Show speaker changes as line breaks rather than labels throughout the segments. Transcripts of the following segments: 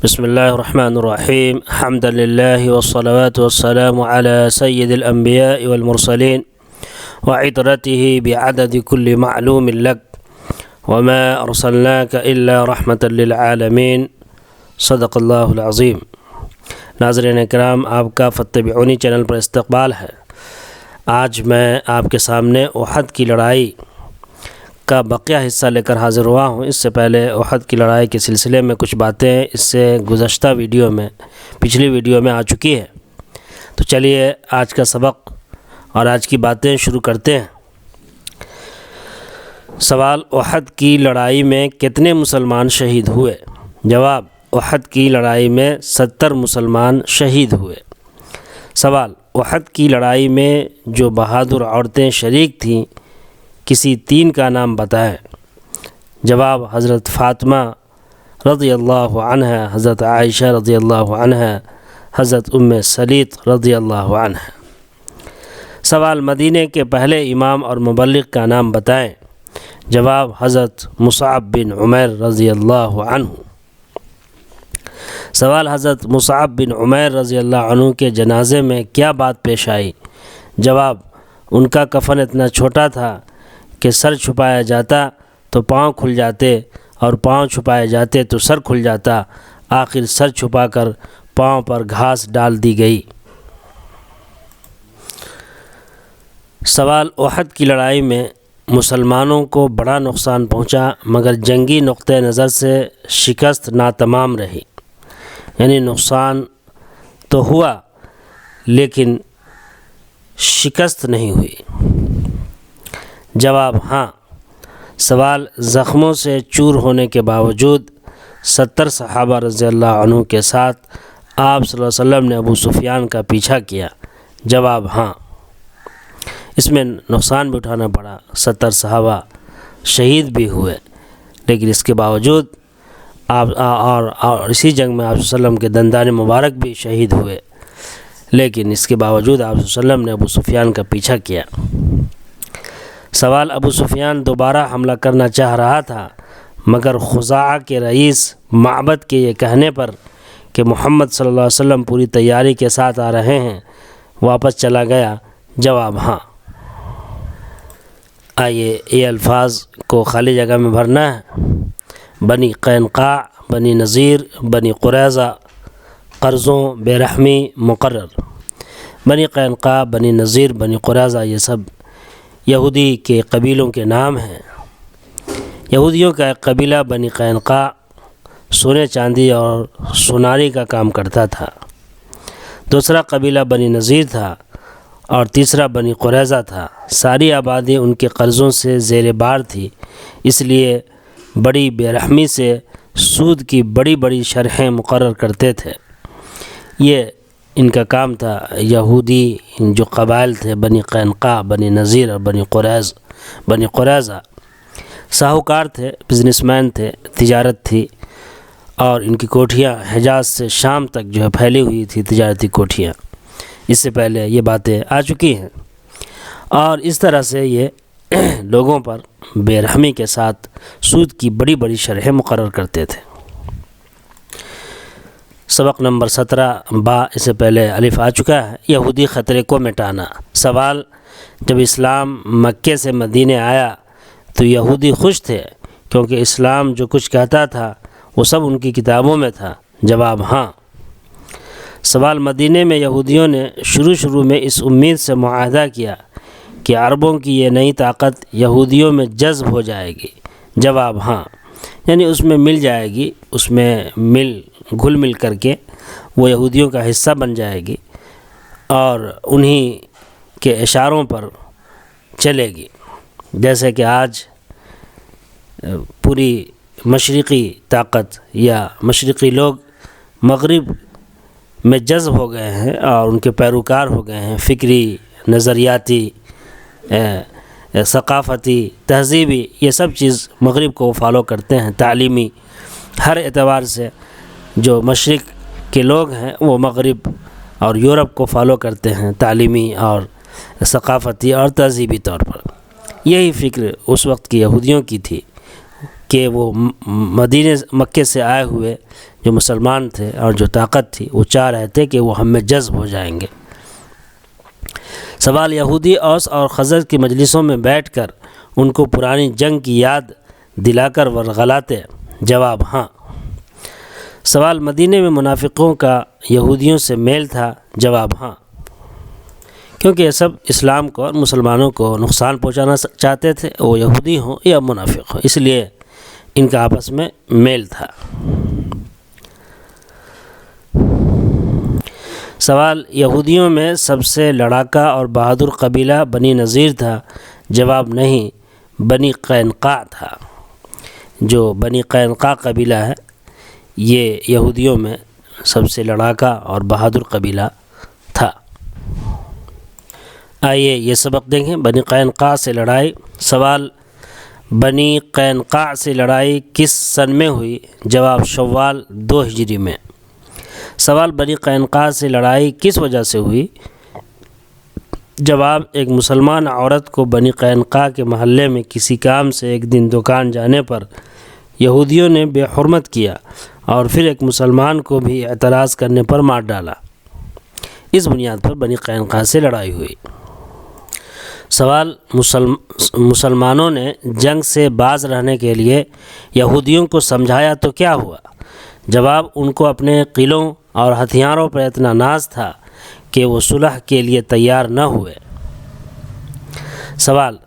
بسم اللہ الرحمن الرحیم حمدا للہ والصلوات والسلام علی سید الانبیاء والمرسلین وعطرته بعدد كل معلوم لك وما ارسلناك الا رحمتا للعالمین صدق اللہ العظیم۔ ناظرین کرام، آپ کا فاتبعونی چینل پر استقبال ہے۔ آج میں آپ کے سامنے احد کی لڑائی کا بقیہ حصہ لے کر حاضر ہوا ہوں۔ اس سے پہلے احد کی لڑائی کے سلسلے میں کچھ باتیں اس سے گزشتہ پچھلی ویڈیو میں آ چکی ہے، تو چلیے آج کا سبق اور آج کی باتیں شروع کرتے ہیں۔ سوال: احد کی لڑائی میں کتنے مسلمان شہید ہوئے؟ جواب: احد کی لڑائی میں 70 مسلمان شہید ہوئے۔ سوال: احد کی لڑائی میں جو بہادر عورتیں شریک تھیں، کسی 3 کا نام بتائیں۔ جواب: حضرت فاطمہ رضی اللہ عنہ، حضرت عائشہ رضی اللہ عنہ، حضرت سلیط رضی اللہ عنہ۔ سوال: مدینہ کے پہلے امام اور مبلغ کا نام بتائیں۔ جواب: حضرت مصعب بن عمیر رضی اللہ عنہ۔ سوال: حضرت مصعب بن عمیر رضی اللہ عنہ کے جنازے میں کیا بات پیش آئی؟ جواب: ان کا کفن اتنا چھوٹا تھا کہ سر چھپایا جاتا تو پاؤں کھل جاتے، اور پاؤں چھپائے جاتے تو سر کھل جاتا۔ آخر سر چھپا کر پاؤں پر گھاس ڈال دی گئی۔ سوال: احد کی لڑائی میں مسلمانوں کو بڑا نقصان پہنچا، مگر جنگی نقطہ نظر سے شکست ناتمام رہی، یعنی نقصان تو ہوا لیکن شکست نہیں ہوئی۔ جواب: ہاں۔ سوال: زخموں سے چور ہونے کے باوجود 70 صحابہ رضی اللہ عنہ کے ساتھ آپ صلی اللہ علیہ وسلم نے ابو سفیان کا پیچھا کیا۔ جواب: ہاں۔ اس میں نقصان بھی اٹھانا پڑا، 70 صحابہ شہید بھی ہوئے، لیکن اس کے باوجود اور اسی جنگ میں آپ صلی اللہ علیہ وسلم کے دندان مبارک بھی شہید ہوئے، لیکن اس کے باوجود آپ صلی اللہ علیہ وسلم نے ابو سفیان کا پیچھا کیا۔ سوال: ابو سفیان دوبارہ حملہ کرنا چاہ رہا تھا، مگر خزاعہ کے رئیس معبد کے یہ کہنے پر کہ محمد صلی اللہ علیہ وسلم پوری تیاری کے ساتھ آ رہے ہیں، واپس چلا گیا۔ جواب: ہاں۔ آئیے یہ الفاظ کو خالی جگہ میں بھرنا ہے۔ بنی قینقاع، بنی نذیر، بنی قریظہ، قرظوں، بے رحمی، مقرر۔ بنی قینقاع، بنی نذیر، بنی قریظہ، یہ سب یہودی کے قبیلوں کے نام ہیں۔ یہودیوں کا ایک قبیلہ بنی قینقاع سونے چاندی اور سوناری کا کام کرتا تھا، دوسرا قبیلہ بنی نذیر تھا، اور تیسرا بنی قریظہ تھا۔ ساری آبادی ان کے قرضوں سے زیر بار تھی، اس لیے بڑی بے رحمی سے سود کی بڑی بڑی شرحیں مقرر کرتے تھے۔ یہ ان کا کام تھا۔ یہودی جو قبائل تھے، بنی قینقاع، بنی نذیر اور بنی قریظہ، ساہوکار تھے، بزنس مین تھے، تجارت تھی، اور ان کی کوٹھیاں حجاز سے شام تک جو ہے پھیلی ہوئی تھی، تجارتی کوٹھیاں۔ اس سے پہلے یہ باتیں آ چکی ہیں، اور اس طرح سے یہ لوگوں پر بے رحمی کے ساتھ سود کی بڑی بڑی شرحیں مقرر کرتے تھے۔ سبق نمبر 17 با، اس سے پہلے الف آ چکا ہے۔ یہودی خطرے کو مٹانا۔ سوال: جب اسلام مکے سے مدینے آیا تو یہودی خوش تھے، کیونکہ اسلام جو کچھ کہتا تھا وہ سب ان کی کتابوں میں تھا۔ جواب: ہاں۔ سوال: مدینے میں یہودیوں نے شروع میں اس امید سے معاہدہ کیا کہ عربوں کی یہ نئی طاقت یہودیوں میں جذب ہو جائے گی۔ جواب: ہاں، یعنی اس میں مل جائے گی، اس میں گھل مل کر کے وہ یہودیوں کا حصہ بن جائے گی، اور انہی کے اشاروں پر چلے گی۔ جیسے کہ آج پوری مشرقی طاقت یا مشرقی لوگ مغرب میں جذب ہو گئے ہیں اور ان کے پیروکار ہو گئے ہیں، فکری، نظریاتی، ثقافتی، تہذیبی، یہ سب چیز مغرب کو فالو کرتے ہیں، تعلیمی، ہر اعتبار سے جو مشرق کے لوگ ہیں وہ مغرب اور یورپ کو فالو کرتے ہیں، تعلیمی اور ثقافتی اور تہذیبی طور پر۔ یہی فکر اس وقت کی یہودیوں کی تھی کہ وہ مکے سے آئے ہوئے جو مسلمان تھے اور جو طاقت تھی وہ چاہ رہے تھے کہ وہ ہم میں جذب ہو جائیں گے۔ سوال، یہودی اوس اور خزرج کی مجلسوں میں بیٹھ کر ان کو پرانی جنگ کی یاد دلا کر ورغلاتے؟ جواب، ہاں۔ سوال، مدینے میں منافقوں کا یہودیوں سے میل تھا؟ جواب، ہاں، کیونکہ یہ سب اسلام کو اور مسلمانوں کو نقصان پہنچانا چاہتے تھے، وہ یہودی ہوں یا منافق ہوں، اس لیے ان کا آپس میں میل تھا۔ سوال، یہودیوں میں سب سے لڑاکا اور بہادر قبیلہ بنی نذیر تھا؟ جواب، نہیں، بنی قینقاع تھا۔ جو بنی قینقاع قبیلہ ہے یہ یہودیوں میں سب سے لڑاکا اور بہادر قبیلہ تھا۔ آئیے یہ سبق دیکھیں، بنی قینقاع سے لڑائی۔ سوال، بنی قینقاع سے لڑائی کس سن میں ہوئی؟ جواب، شوال 2 ہجری میں۔ سوال، بنی قینقاع سے لڑائی کس وجہ سے ہوئی؟ جواب، ایک مسلمان عورت کو بنی قینقاع کے محلے میں کسی کام سے ایک دن دکان جانے پر یہودیوں نے بے حرمت کیا اور پھر ایک مسلمان کو بھی اعتراض کرنے پر مار ڈالا، اس بنیاد پر بنی قینقاع سے لڑائی ہوئی۔ سوال، مسلمانوں نے جنگ سے باز رہنے کے لیے یہودیوں کو سمجھایا تو کیا ہوا؟ جواب، ان کو اپنے قلعوں اور ہتھیاروں پر اتنا ناز تھا کہ وہ صلح کے لیے تیار نہ ہوئے۔ سوال،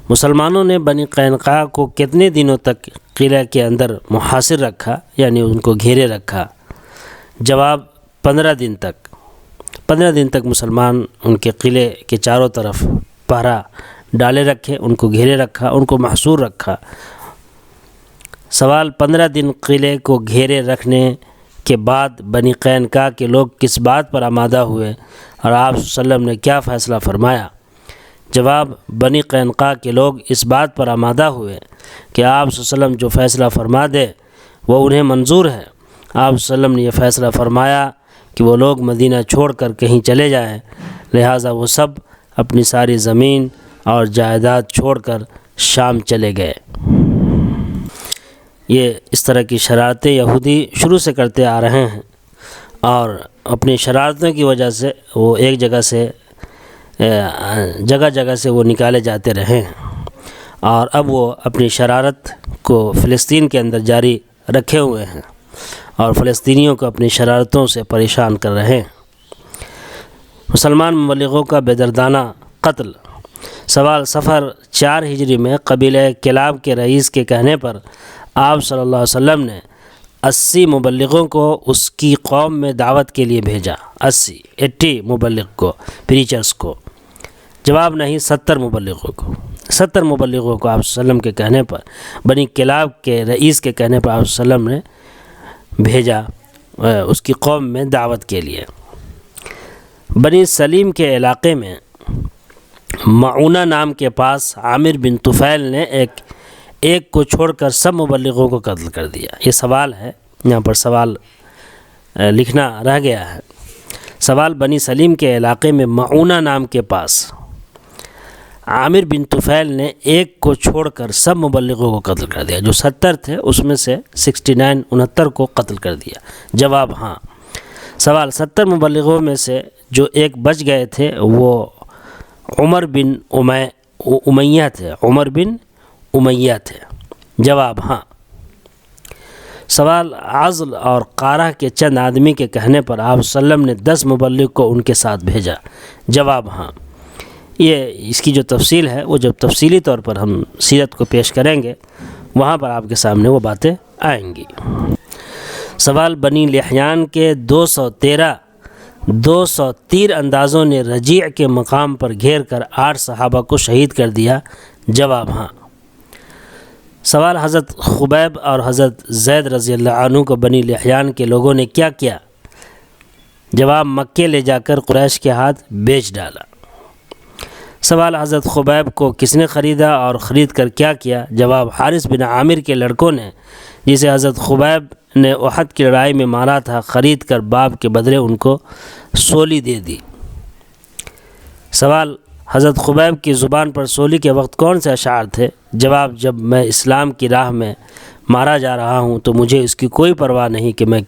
مسلمانوں نے بنی قینقاع کو کتنے دنوں تک قلعہ کے اندر محاصر رکھا، یعنی ان کو گھیرے رکھا؟ جواب، 15 دن تک۔ 15 دن تک مسلمان ان کے قلعے کے چاروں طرف پہرا ڈالے رکھے، ان کو گھیرے رکھا، ان کو محصور رکھا۔ سوال، 15 دن قلعے کو گھیرے رکھنے کے بعد بنی قینقاع کے لوگ کس بات پر آمادہ ہوئے اور آپ صلی اللہ علیہ وسلم نے کیا فیصلہ فرمایا؟ جواب، بنی قینقاع کے لوگ اس بات پر آمادہ ہوئے کہ آپ صلی اللہ علیہ وسلم جو فیصلہ فرما دے وہ انہیں منظور ہے۔ آپ صلی اللہ علیہ وسلم نے یہ فیصلہ فرمایا کہ وہ لوگ مدینہ چھوڑ کر کہیں چلے جائیں، لہٰذا وہ سب اپنی ساری زمین اور جائیداد چھوڑ کر شام چلے گئے۔ یہ اس طرح کی شرارتیں یہودی شروع سے کرتے آ رہے ہیں اور اپنی شرارتوں کی وجہ سے وہ ایک جگہ سے جگہ سے وہ نکالے جاتے رہے ہیں، اور اب وہ اپنی شرارت کو فلسطین کے اندر جاری رکھے ہوئے ہیں اور فلسطینیوں کو اپنی شرارتوں سے پریشان کر رہے ہیں۔ مسلمان مبلغوں کا بے دردانہ قتل۔ سوال، صفر 4 ہجری میں قبیلہ کلاب کے رئیس کے کہنے پر آپ صلی اللہ علیہ وسلم نے 80 مبلغوں کو اس کی قوم میں دعوت کے لیے بھیجا۔ 80 مبلغ کو، پریچرز کو؟ جواب، نہیں، 70 مبلغوں کو۔ 70 مبلغوں کو آپ صلی اللہ علیہ وسلم کے کہنے پر، بنی کلاب کے رئیس کے کہنے پر آپ صلی اللہ علیہ وسلم نے بھیجا اس کی قوم میں دعوت کے لیے۔ بنی سلیم کے علاقے میں معونہ نام کے پاس عامر بن طفیل نے ایک کو چھوڑ کر سب مبلغوں کو قتل کر دیا۔ یہ سوال ہے، یہاں پر سوال لکھنا رہ گیا ہے۔ سوال، بنی سلیم کے علاقے میں معونہ نام کے پاس عامر بن طفیل نے ایک کو چھوڑ کر سب مبلغوں کو قتل کر دیا، جو 70 تھے اس میں سے 69 کو قتل کر دیا۔ جواب، ہاں۔ سوال، 70 مبلغوں میں سے جو ایک بچ گئے تھے وہ عمر بن امیہ تھے، عمر بن امیہ تھے۔ جواب، ہاں۔ سوال، عزل اور قارہ کے چند آدمی کے کہنے پر آپ صلی اللہ علیہ وسلم نے 10 مبلغ کو ان کے ساتھ بھیجا۔ جواب، ہاں۔ یہ اس کی جو تفصیل ہے وہ جب تفصیلی طور پر ہم سیرت کو پیش کریں گے وہاں پر آپ کے سامنے وہ باتیں آئیں گی۔ سوال، بنی لحیان کے 200 تیر اندازوں نے رجیع کے مقام پر گھیر کر 8 صحابہ کو شہید کر دیا۔ جواب، ہاں۔ سوال، حضرت خبیب اور حضرت زید رضی اللہ عنہ کو بنی لحیان کے لوگوں نے کیا کیا؟ جواب، مکے لے جا کر قریش کے ہاتھ بیچ ڈالا۔ سوال، حضرت خبیب کو کس نے خریدا اور خرید کر کیا کیا؟ جواب، حارث بن عامر کے لڑکوں نے، جسے حضرت خبیب نے احد کی لڑائی میں مارا تھا، خرید کر باب کے بدلے ان کو سولی دے دی۔ سوال، حضرت خبیب کی زبان پر سولی کے وقت کون سے اشعار تھے؟ جواب: جب میں اسلام کی راہ میں مارا جا رہا ہوں تو مجھے اس کی کوئی پرواہ نہیں کہ میں